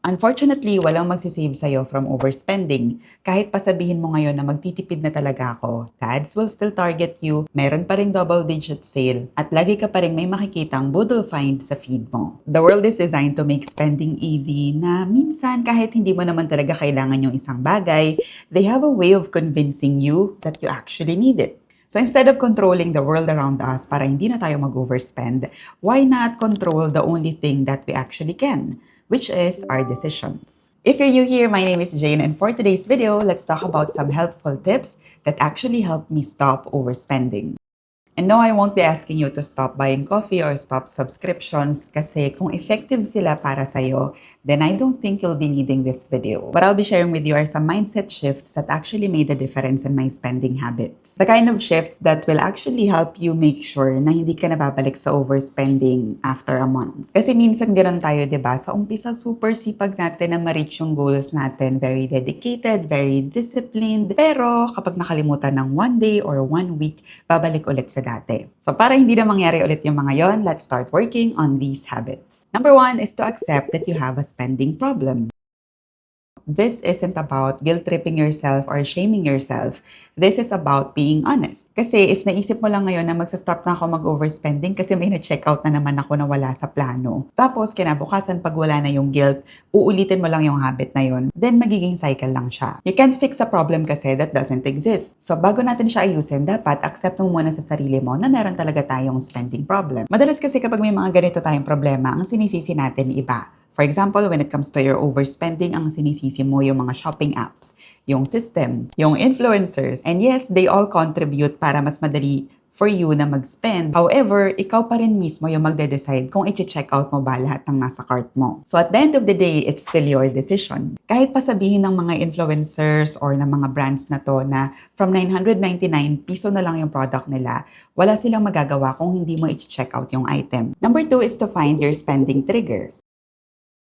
Unfortunately, walang magsisave sa'yo from overspending. Kahit pasabihin mo ngayon na magtitipid na talaga ako, ads will still target you, meron pa ring double-digit sale, at lagi ka pa rin may makikitang boodle find sa feed mo. The world is designed to make spending easy na minsan kahit hindi mo naman talaga kailangan yung isang bagay, they have a way of convincing you that you actually need it. So instead of controlling the world around us para hindi na tayo mag-overspend, why not control the only thing that we actually can? Which is our decisions. If you're new here, my name is Jane, and for today's video, let's talk about some helpful tips that actually help me stop overspending. And no, I won't be asking you to stop buying coffee or stop subscriptions kasi kung effective sila para sa'yo, then I don't think you'll be needing this video. What I'll be sharing with you are some mindset shifts that actually made a difference in my spending habits. The kind of shifts that will actually help you make sure na hindi ka nababalik sa overspending after a month. Kasi minsan ganoon tayo, di ba? Sa umpisa, super sipag natin na ma-reach yung goals natin. Very dedicated, very disciplined. Pero kapag nakalimutan ng one day or one week, babalik ulit sa dati. So para hindi na mangyari ulit yung mga yon, let's start working on these habits. Number one is to accept that you have a spending problem. This isn't about guilt-tripping yourself or shaming yourself. This is about being honest. Kasi if naisip mo lang ngayon na magsa-stop na ako mag-overspending kasi may na-check out na naman ako na wala sa plano. Tapos kinabukasan pag wala na yung guilt, uulitin mo lang yung habit na yun. Then magiging cycle lang siya. You can't fix a problem kasi that doesn't exist. So bago natin siya ayusin, dapat accept mo muna sa sarili mo na meron talaga tayong spending problem. Madalas kasi kapag may mga ganito tayong problema, ang sinisisi natin iba. For example, when it comes to your overspending, ang sinisisi mo yung mga shopping apps, yung system, yung influencers. And yes, they all contribute para mas madali for you na mag-spend. However, ikaw pa rin mismo yung magde-decide kung i-check out mo ba lahat ng nasa cart mo. So at the end of the day, it's still your decision. Kahit pa sabihin ng mga influencers or ng mga brands na to na from 999 piso na lang yung product nila, wala silang magagawa kung hindi mo i-check out yung item. Number 2 is to find your spending trigger.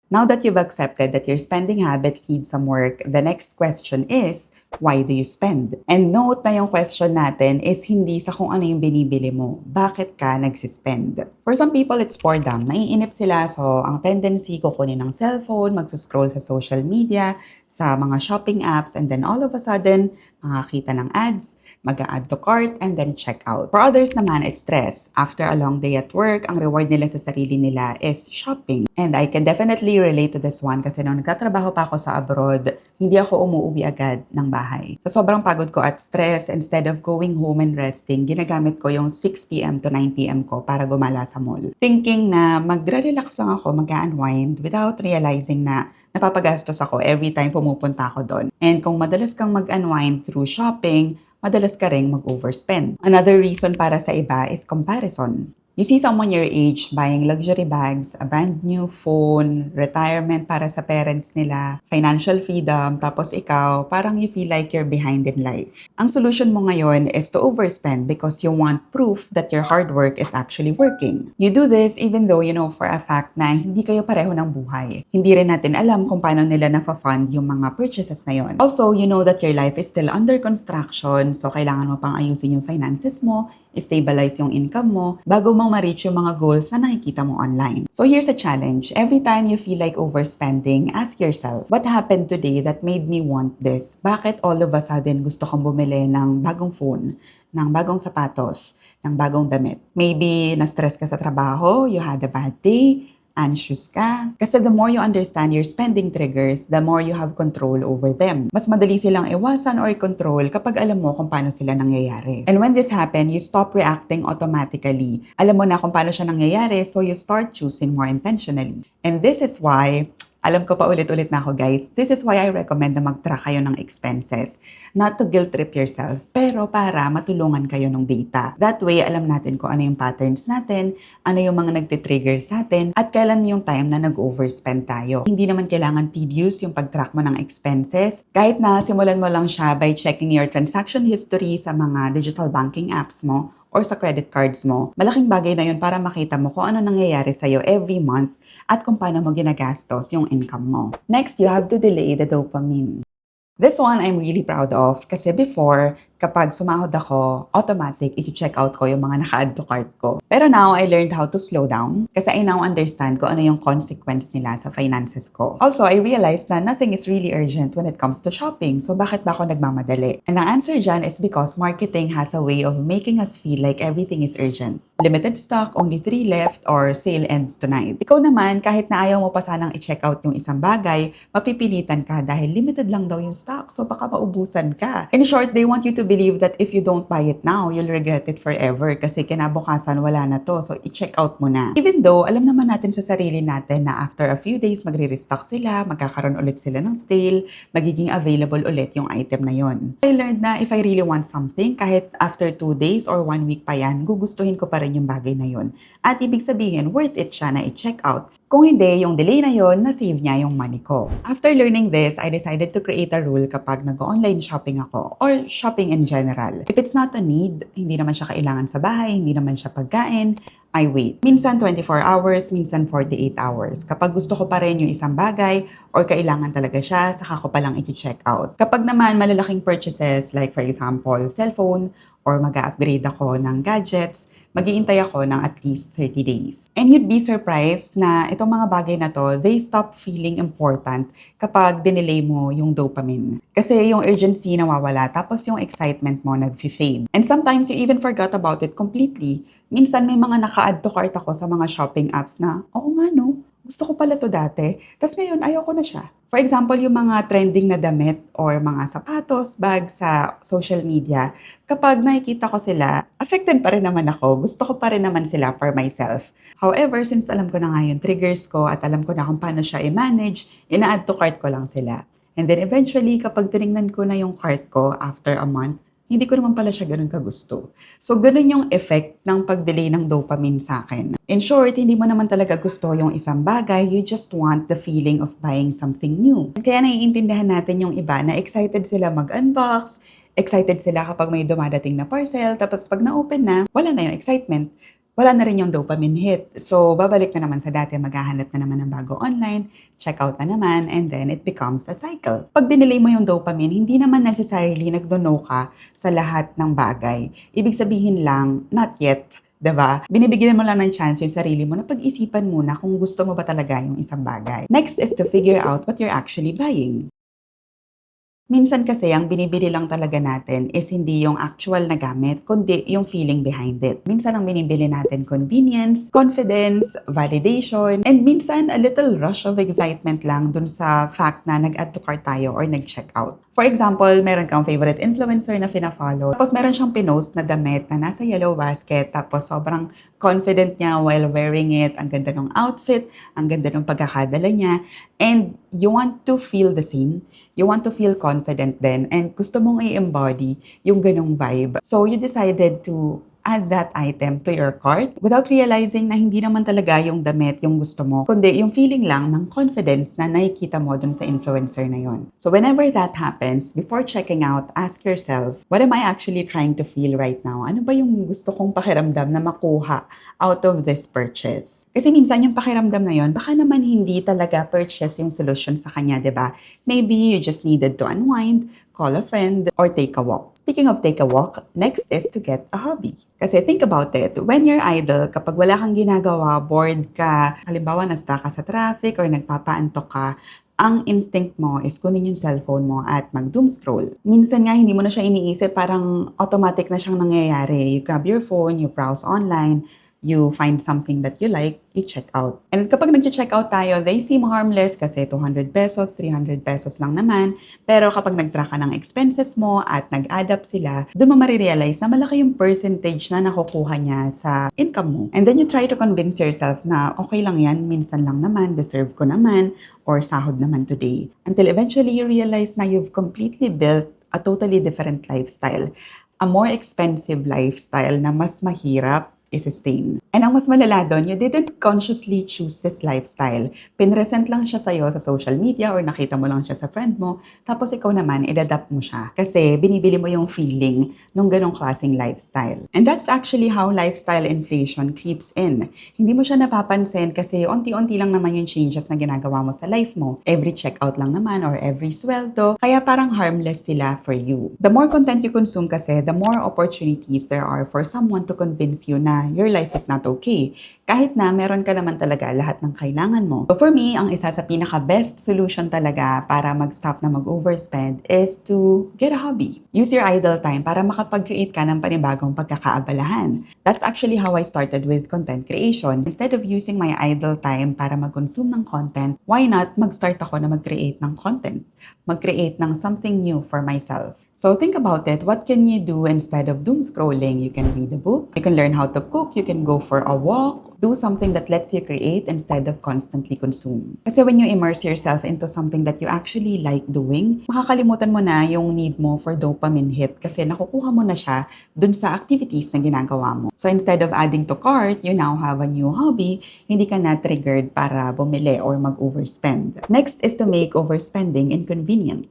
Now that you've accepted that your spending habits need some work, the next question is, why do you spend? And note na yung question natin is hindi sa kung ano yung binibili mo. Bakit ka nagsispend? For some people, it's boredom. Naiinip sila, so ang tendency, kukunin ng cellphone, magsuscroll sa social media, sa mga shopping apps, and then all of a sudden, makakita ng ads, mag-add to cart, and then check out. For others naman, it's stress. After a long day at work, ang reward nila sa sarili nila is shopping. And I can definitely relate to this one kasi nung nagtatrabaho pa ako sa abroad, hindi ako umuwi agad ng bahay. Sa sobrang pagod ko at stress, instead of going home and resting, ginagamit ko yung 6 p.m. to 9 p.m. ko para gumala sa mall. Thinking na magre-relax lang ako, mag-unwind without realizing na napapagastos ako every time pumupunta ako doon. And kung madalas kang mag-unwind through shopping, madalas ka ring mag-overspend. Another reason para sa iba is comparison. You see someone your age buying luxury bags, a brand new phone, retirement para sa parents nila, financial freedom, tapos ikaw, parang you feel like you're behind in life. Ang solution mo ngayon is to overspend because you want proof that your hard work is actually working. You do this even though you know for a fact na hindi kayo pareho ng buhay. Hindi rin natin alam kung paano nila na-fund yung mga purchases na yon. Also, you know that your life is still under construction, so kailangan mo pang ayusin yung finances mo, stabilize yung income mo, bago mo ma-reach yung mga goals na nakikita mo online. So here's a challenge. Every time you feel like overspending, ask yourself, what happened today that made me want this? Bakit all of a sudden gusto kong bumili ng bagong phone, ng bagong sapatos, ng bagong damit? Maybe na-stress ka sa trabaho, you had a bad day, anxious ka. Kasi the more you understand your spending triggers, the more you have control over them. Mas madali silang iwasan or control kapag alam mo kung paano sila nangyayari. And when this happen, you stop reacting automatically. Alam mo na kung paano siya nangyayari, so you start choosing more intentionally. And this is why, alam ko pa ulit-ulit na ako guys, this is why I recommend na mag-track kayo ng expenses. Not to guilt trip yourself, pero para matulungan kayo ng data. That way, alam natin kung ano yung patterns natin, ano yung mga nagtitrigger sa atin, at kailan yung time na nag-overspend tayo. Hindi naman kailangan tedious yung pag-track mo ng expenses. Kahit na simulan mo lang siya by checking your transaction history sa mga digital banking apps mo, or sa credit cards mo, malaking bagay na yun para makita mo kung ano nangyayari sa'yo every month at kung paano mo ginagastos yung income mo. Next, you have to delay the dopamine. This one I'm really proud of kasi before, Kapag sumahod ako, automatic, i-check out ko yung mga naka-add to cart ko. Pero now, I learned how to slow down kasi I now understand kung ano yung consequence nila sa finances ko. Also, I realized na nothing is really urgent when it comes to shopping. So, bakit ba ako nagmamadali? And ang answer dyan is because marketing has a way of making us feel like everything is urgent. Limited stock, only 3 left, or sale ends tonight. Ikaw naman, kahit na ayaw mo pa sanang i-check out yung isang bagay, mapipilitan ka dahil limited lang daw yung stock. So, baka maubusan ka. In short, they want you to believe that if you don't buy it now, you'll regret it forever kasi kinabukasan wala na to. So, i-check out mo na. Even though, alam naman natin sa sarili natin na after a few days, magre-restock sila, magkakaroon ulit sila ng sale, magiging available ulit yung item na yon. I learned na if I really want something, kahit after 2 days or 1 week pa yan, gugustuhin ko pa rin yung bagay na yon. At ibig sabihin, worth it siya na i-check out. Kung hindi, yung delay na yon, na-save niya yung money ko. After learning this, I decided to create a rule kapag nag-online shopping ako or shopping in general. If it's not a need, hindi naman siya kailangan sa bahay, hindi naman siya pagkain, I wait. Minsan 24 hours, minsan 48 hours. Kapag gusto ko pa rin yung isang bagay or kailangan talaga siya, saka ko palang i-check out. Kapag naman malalaking purchases, like for example, cellphone, or mag-upgrade ako ng gadgets, mag-iintay ako ng at least 30 days. And you'd be surprised na itong mga bagay na to, they stop feeling important kapag dinelay mo yung dopamine. Kasi yung urgency nawawala, tapos yung excitement mo nag-fade. And sometimes you even forgot about it completely. Minsan may mga naka-add to cart ako sa mga shopping apps na, oo nga no, gusto ko pala to dati. Tapos ngayon, ayoko na siya. For example, yung mga trending na damit or mga sapatos, bags sa social media, kapag nakikita ko sila, affected pa rin naman ako. Gusto ko pa rin naman sila for myself. However, since alam ko na nga yung triggers ko at alam ko na kung paano siya i-manage, ina-add to cart ko lang sila. And then eventually, kapag tinignan ko na yung cart ko after a month, hindi ko naman pala siya ganun kagusto. So, ganun yung effect ng pag-delay ng dopamine sa akin. In short, hindi mo naman talaga gusto yung isang bagay, you just want the feeling of buying something new. Kaya naiintindihan natin yung iba na excited sila mag-unbox, excited sila kapag may dumadating na parcel, tapos pag na-open na, wala na yung excitement. Wala na rin yung dopamine hit. So, babalik na naman sa dati, maghahanap na naman ng bago online, check out na naman, and then it becomes a cycle. Pag dinelay mo yung dopamine, hindi naman necessarily nagdono ka sa lahat ng bagay. Ibig sabihin lang, not yet. Diba? Binibigyan mo lang ng chance yung sarili mo na pag-isipan muna kung gusto mo ba talaga yung isang bagay. Next is to figure out what you're actually buying. Minsan kasi ang binibili lang talaga natin is hindi yung actual na gamit, kundi yung feeling behind it. Minsan ang binibili natin convenience, confidence, validation, and minsan a little rush of excitement lang dun sa fact na nag-add to cart tayo or nag-check out. For example, meron kang favorite influencer na fina-follow, tapos meron siyang pinost na damit na nasa yellow basket, tapos sobrang confident niya while wearing it, ang ganda ng outfit, ang ganda ng pagkakadala niya, and you want to feel the same. You want to feel confident then, and gusto mong i-embody yung ganong vibe. So, you decided to add that item to your cart without realizing na hindi naman talaga yung damit yung gusto mo, kundi yung feeling lang ng confidence na nakikita mo dun sa influencer na yon. So whenever that happens, before checking out, ask yourself, what am I actually trying to feel right now? Ano ba yung gusto kong pakiramdam na makuha out of this purchase? Kasi minsan yung pakiramdam na yon, baka naman hindi talaga purchase yung solution sa kanya, di ba? Maybe you just needed to unwind, call a friend, or take a walk. Speaking of take a walk, next is to get a hobby. Kasi think about it, when you're idle, kapag wala kang ginagawa, bored ka, halimbawa na-stuck ka sa traffic or nagpapaantok ka, ang instinct mo is kunin yung cellphone mo at mag-doom scroll. Minsan nga hindi mo na siya iniisip, parang automatic na siyang nangyayari. You grab your phone, you browse online, you find something that you like, you check out. And kapag nag-check out tayo, they seem harmless kasi 200 pesos, 300 pesos lang naman. Pero kapag nag-track ka ng expenses mo at nag-add up sila, doon mo marirealize na malaki yung percentage na nakukuha niya sa income mo. And then you try to convince yourself na okay lang yan, minsan lang naman, deserve ko naman, or sahod naman today. Until eventually you realize na you've completely built a totally different lifestyle. A more expensive lifestyle na mas mahirap, i-sustain. And ang mas malala doon, you didn't consciously choose this lifestyle. Pinresent lang siya sa'yo sa social media or nakita mo lang siya sa friend mo, tapos ikaw naman, i-adapt mo siya. Kasi binibili mo yung feeling nung ganong klaseng lifestyle. And that's actually how lifestyle inflation creeps in. Hindi mo siya napapansin kasi unti-unti lang naman yung changes na ginagawa mo sa life mo. Every checkout lang naman or every sweldo, kaya parang harmless sila for you. The more content you consume kasi, the more opportunities there are for someone to convince you na your life is not okay. Kahit na meron ka naman talaga lahat ng kailangan mo. So for me, ang isa sa pinaka-best solution talaga para mag-stop na mag-overspend is to get a hobby. Use your idle time para makapag-create ka ng panibagong pagkakaabalahan. That's actually how I started with content creation. Instead of using my idle time para mag-consume ng content, why not mag-start ako na mag-create ng content? Mag-create ng something new for myself. So think about it. What can you do instead of doom scrolling? You can read a book, you can learn how to cook, you can go for a walk, do something that lets you create instead of constantly consume. Kasi when you immerse yourself into something that you actually like doing, makakalimutan mo na yung need mo for dopamine hit kasi nakukuha mo na siya dun sa activities na ginagawa mo. So instead of adding to cart, you now have a new hobby, hindi ka na triggered para bumili or mag-overspend. Next is to make overspending inconvenient.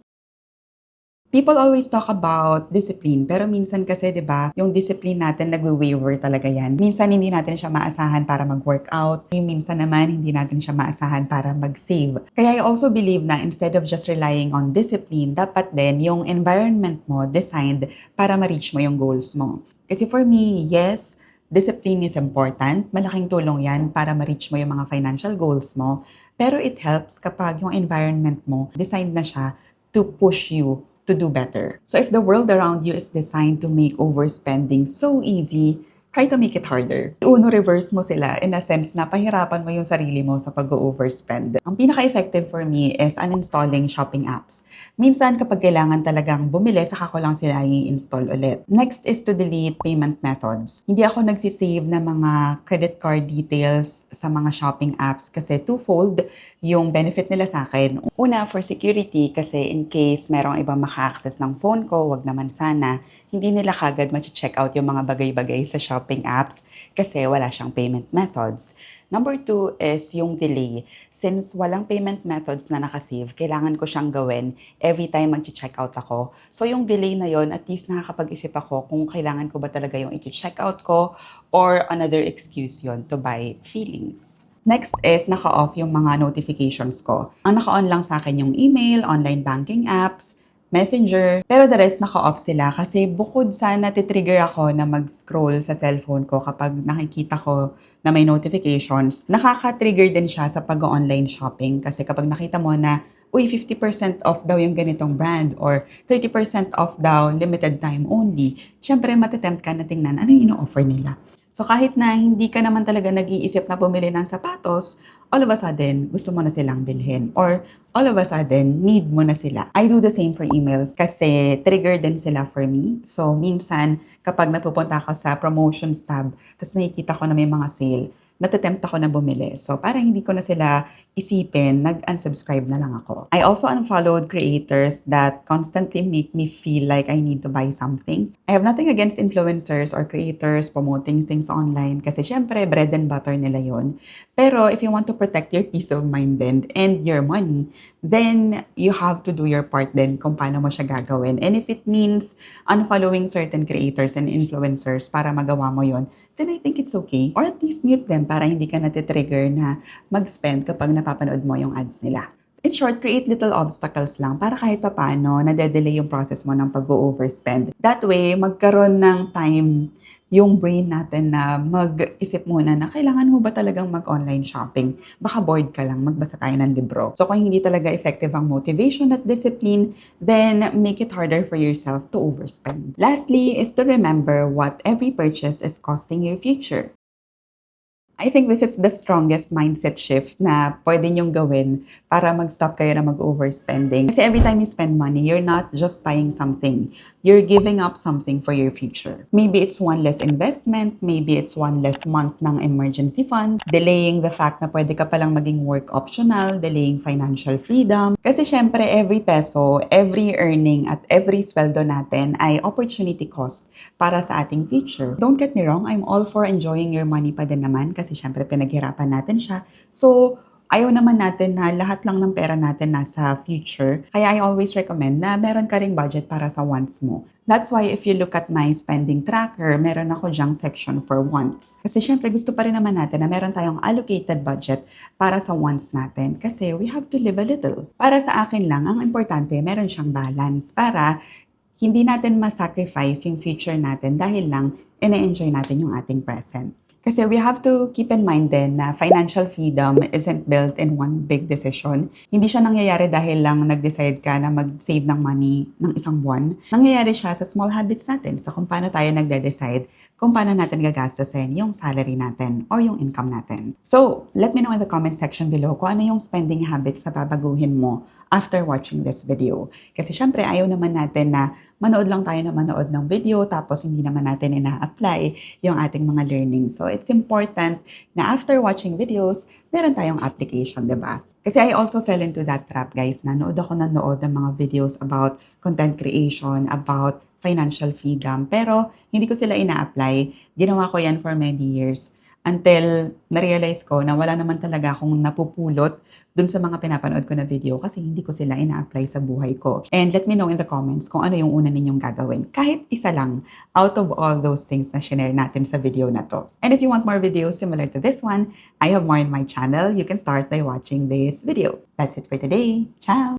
People always talk about discipline, pero minsan kasi 'di ba, yung discipline natin nagwe-waver talaga 'yan. Minsan hindi natin siya maasahan para mag-workout, minsan naman hindi natin siya maasahan para mag-save. Kaya I also believe na instead of just relying on discipline, dapat din yung environment mo designed para ma-reach mo yung goals mo. Kasi for me, yes, discipline is important. Malaking tulong 'yan para ma-reach mo yung mga financial goals mo. Pero it helps kapag yung environment mo designed na siya to push you to do better. So if the world around you is designed to make overspending so easy, try to make it harder. Uno, reverse mo sila in a sense na pahirapan mo yung sarili mo sa pag-overspend. Ang pinaka-effective for me is uninstalling shopping apps. Minsan kapag kailangan talagang bumili, saka ko lang sila i-install ulit. Next is to delete payment methods. Hindi ako nagsisave na mga credit card details sa mga shopping apps kasi twofold yung benefit nila sa akin. Una, for security kasi in case merong ibang maka-access ng phone ko, wag naman sana, hindi nila kagad ma-check out yung mga bagay-bagay sa shopping apps kasi wala siyang payment methods. Number two is yung delay. Since walang payment methods na nakasave, kailangan ko siyang gawin every time mag-check out ako. So yung delay na yon, at least nakakapag-isip ako kung kailangan ko ba talaga yung i-check out ko or another excuse yon to buy feelings. Next is naka-off yung mga notifications ko. Ang naka-on lang sa akin yung email, online banking apps, Messenger, pero the rest naka-off sila kasi bukod sa natitrigger ako na mag-scroll sa cellphone ko kapag nakikita ko na may notifications, nakaka-trigger din siya sa pag-online shopping kasi kapag nakita mo na uy, 50% off daw yung ganitong brand or 30% off daw, limited time only, syempre matitempt ka na tingnan ano yung ino-offer nila. So kahit na hindi ka naman talaga nag-iisip na bumili ng sapatos, all of a sudden, gusto mo na silang bilhin. Or all of a sudden, need mo na sila. I do the same for emails kasi trigger din sila for me. So minsan, kapag napupunta ako sa promotions tab, tapos nakikita ko na may mga sale, natatempt ako na bumili. So para hindi ko na sila isipin, nag-unsubscribe na lang ako. I also unfollowed creators that constantly make me feel like I need to buy something. I have nothing against influencers or creators promoting things online kasi syempre bread and butter nila yon. Pero if you want to protect your peace of mind then and your money, then you have to do your part din kung paano mo siya gagawin. And if it means unfollowing certain creators and influencers para magawa mo yon, then I think it's okay. Or at least mute them para hindi ka natitrigger na mag-spend kapag napapanood mo yung ads nila. In short, create little obstacles lang para kahit papaano nade-delay yung process mo ng pag-overspend. That way, magkaroon ng time yung brain natin na mag-isip muna na kailangan mo ba talagang mag-online shopping? Baka bored ka lang, magbasa tayo ng libro. So kung hindi talaga effective ang motivation at discipline, then make it harder for yourself to overspend. Lastly is to remember what every purchase is costing your future. I think this is the strongest mindset shift na pwede niyong gawin para mag-stop kayo na mag-overspending. Kasi every time you spend money, you're not just buying something. You're giving up something for your future. Maybe it's one less investment, maybe it's one less month ng emergency fund, delaying the fact na pwede ka palang maging work optional, delaying financial freedom. Kasi syempre, every peso, every earning, at every sweldo natin ay opportunity cost para sa ating future. Don't get me wrong, I'm all for enjoying your money pa din naman kasi syempre pinaghirapan natin siya. So, ayaw naman natin na lahat lang ng pera natin nasa future. Kaya I always recommend na meron ka ring budget para sa wants mo. That's why if you look at my spending tracker, meron ako dyang section for wants. Kasi syempre gusto pa rin naman natin na meron tayong allocated budget para sa wants natin. Kasi we have to live a little. Para sa akin lang, ang importante, meron siyang balance para hindi natin ma-sacrifice yung future natin dahil lang ine-enjoy natin yung ating present. Kasi we have to keep in mind din na financial freedom isn't built in one big decision. Hindi siya nangyayari dahil lang nag-decide ka na mag-save ng money ng isang buwan. Nangyayari siya sa small habits natin, sa kung paano tayo nagde-decide kung paano natin gagastusin yung salary natin or yung income natin. So, let me know in the comment section below kung ano yung spending habits na babaguhin mo after watching this video. Kasi syempre, ayaw naman natin na manood lang tayo na manood ng video tapos hindi naman natin ina-apply yung ating mga learning. So, it's important na after watching videos, meron tayong application, di ba? Kasi I also fell into that trap, guys. Nanood ako ng mga videos about content creation, about financial freedom. Pero hindi ko sila ina-apply. Ginawa ko yan for many years until na-realize ko na wala naman talaga akong napupulot dun sa mga pinapanood ko na video kasi hindi ko sila ina-apply sa buhay ko. And let me know in the comments kung ano yung una ninyong gagawin. Kahit isa lang out of all those things na share natin sa video na to. And if you want more videos similar to this one, I have more in my channel. You can start by watching this video. That's it for today. Ciao!